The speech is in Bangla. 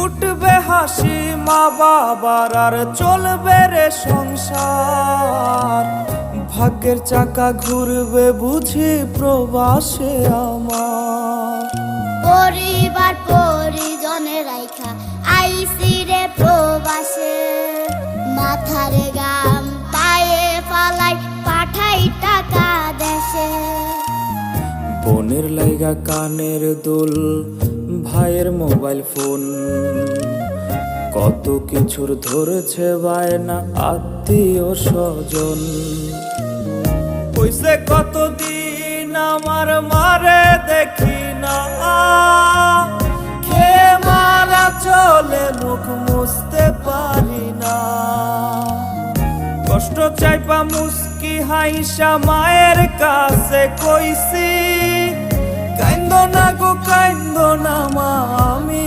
ফুটবে হাসি মা বাবার, আর চলবে রে সংসার। ভাগ্যের চাকা ঘুরবে বুঝি প্রবাসে আমার। পরিবার পরিজনের রাইখা আইসি রে প্রবাসে, মাথারে গাম পায়ে ফালাই পাঠাই টাকা দেশে। বোনের লাইগা কানের দুল, ভাইয়ের মোবাইল ফোন, কত কিছুর ধরেছে বায়না আত্মীয় স্বজন। কইছে কতদিন আমার মারে দেখি না, খেয়ে মারা চলে মুখ মুছতে পারি না। কষ্ট চাইপা মুস্কি হাইসা মায়ের কাছে কইছি, কাইন্দো না গো কাইন্দো না মা, আমি